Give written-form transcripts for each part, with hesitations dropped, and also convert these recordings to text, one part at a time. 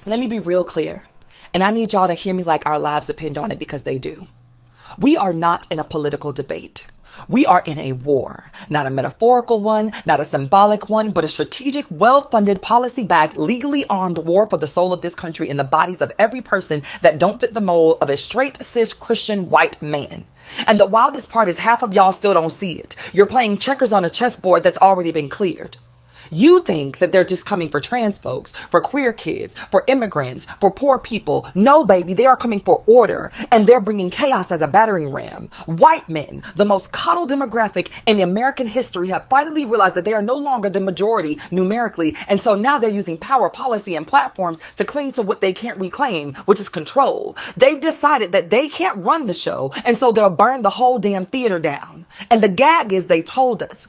Let me be real clear. And I need y'all to hear me like our lives depend on it, because they do. We are not in a political debate. We are in a war, not a metaphorical one, not a symbolic one, but a strategic, well-funded, policy-backed, legally armed war for the soul of this country and the bodies of every person that don't fit the mold of a straight, cis, Christian, white man. And the wildest part is half of y'all still don't see it. You're playing checkers on a chessboard that's already been cleared. You think that they're just coming for trans folks, for queer kids, for immigrants, for poor people. No, baby, they are coming for order, and they're bringing chaos as a battering ram. White men, the most coddled demographic in American history, have finally realized that they are no longer the majority numerically, and so now they're using power, policy, and platforms to cling to what they can't reclaim, which is control. They've decided that they can't run the show, and so they'll burn the whole damn theater down. And the gag is they told us.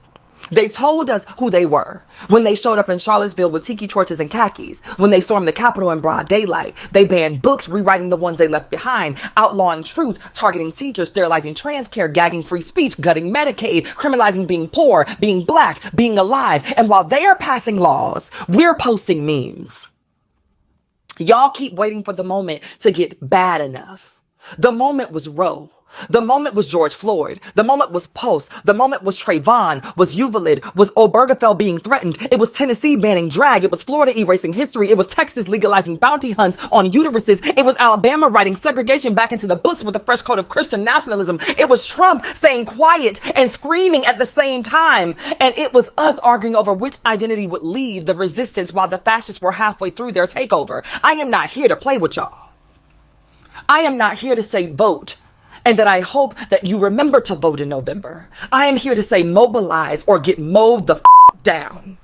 They told us who they were when they showed up in Charlottesville with tiki torches and khakis, when they stormed the Capitol in broad daylight. They banned books, rewriting the ones they left behind, outlawing truth, targeting teachers, sterilizing trans care, gagging free speech, gutting Medicaid, criminalizing being poor, being black, being alive. And while they are passing laws, we're posting memes. Y'all keep waiting for the moment to get bad enough. The moment was Roe. The moment was George Floyd. The moment was Pulse. The moment was Trayvon, was Uvalid, was Obergefell being threatened. It was Tennessee banning drag. It was Florida erasing history. It was Texas legalizing bounty hunts on uteruses. It was Alabama writing segregation back into the books with a fresh coat of Christian nationalism. It was Trump staying quiet and screaming at the same time. And it was us arguing over which identity would lead the resistance while the fascists were halfway through their takeover. I am not here to play with y'all. I am not here to say vote, and that I hope that you remember to vote in November. I am here to say mobilize or get mowed the down.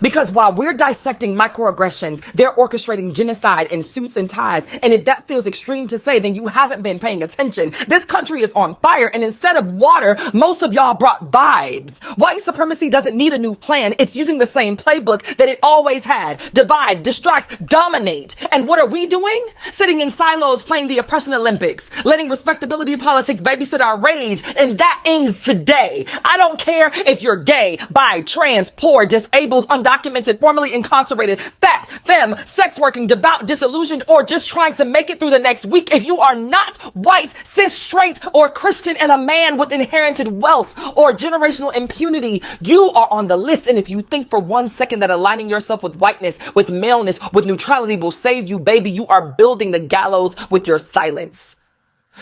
Because while we're dissecting microaggressions, they're orchestrating genocide in suits and ties. And if that feels extreme to say, then you haven't been paying attention. This country is on fire, and instead of water, most of y'all brought vibes. White supremacy doesn't need a new plan. It's using the same playbook that it always had. Divide, distract, dominate. And what are we doing? Sitting in silos playing the oppression Olympics, letting respectability politics babysit our rage. And that ends today. I don't care if you're gay, bi, trans, poor, disabled, undocumented, formerly incarcerated, fat, femme, sex working, devout, disillusioned, or just trying to make it through the next week. If you are not white, cis, straight, or Christian and a man with inherited wealth or generational impunity, you are on the list. And if you think for 1 second that aligning yourself with whiteness, with maleness, with neutrality will save you, baby, you are building the gallows with your silence.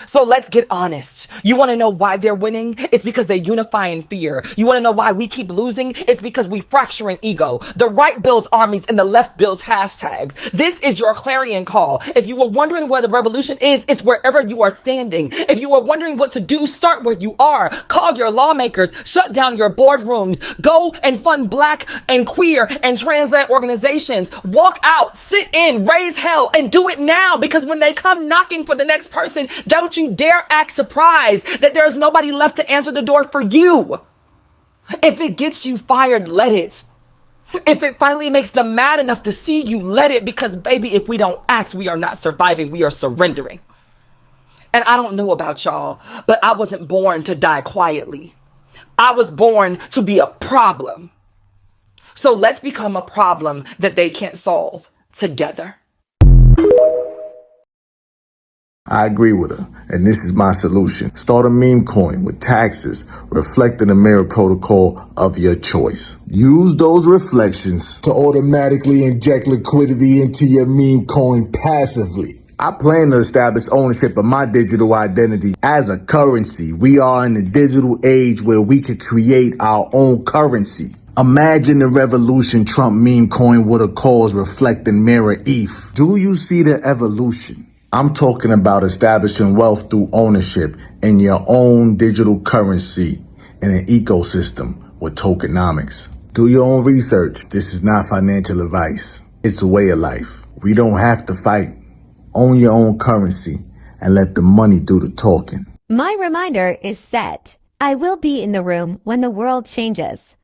So let's get honest. You want to know why they're winning? It's because they unify in fear. You want to know why we keep losing? It's because we fracture in ego. The right builds armies and the left builds hashtags. This is your clarion call. If you were wondering where the revolution is, it's wherever you are standing. If you were wondering what to do, start where you are. Call your lawmakers. Shut down your boardrooms. Go and fund black and queer and trans-led organizations. Walk out, sit in, raise hell, and do it now. Because when they come knocking for the next person, don't you dare act surprised that there's nobody left to answer the door for you. If it gets you fired, let it. If it finally makes them mad enough to see you, let it. Because baby, if we don't act, we are not surviving. We are surrendering. And I don't know about y'all, but I wasn't born to die quietly. I was born to be a problem. So let's become a problem that they can't solve together. I agree with her, and this is my solution. Start a meme coin with taxes reflecting the mirror protocol of your choice. Use those reflections to automatically inject liquidity into your meme coin passively. I plan to establish ownership of my digital identity as a currency. We are in a digital age where we could create our own currency. Imagine the revolution Trump meme coin would have caused reflecting mirror ETH. Do you see the evolution? I'm talking about establishing wealth through ownership in your own digital currency in an ecosystem with tokenomics. Do your own research. This is not financial advice. It's a way of life. We don't have to fight. Own your own currency and let the money do the talking. My reminder is set. I will be in the room when the world changes.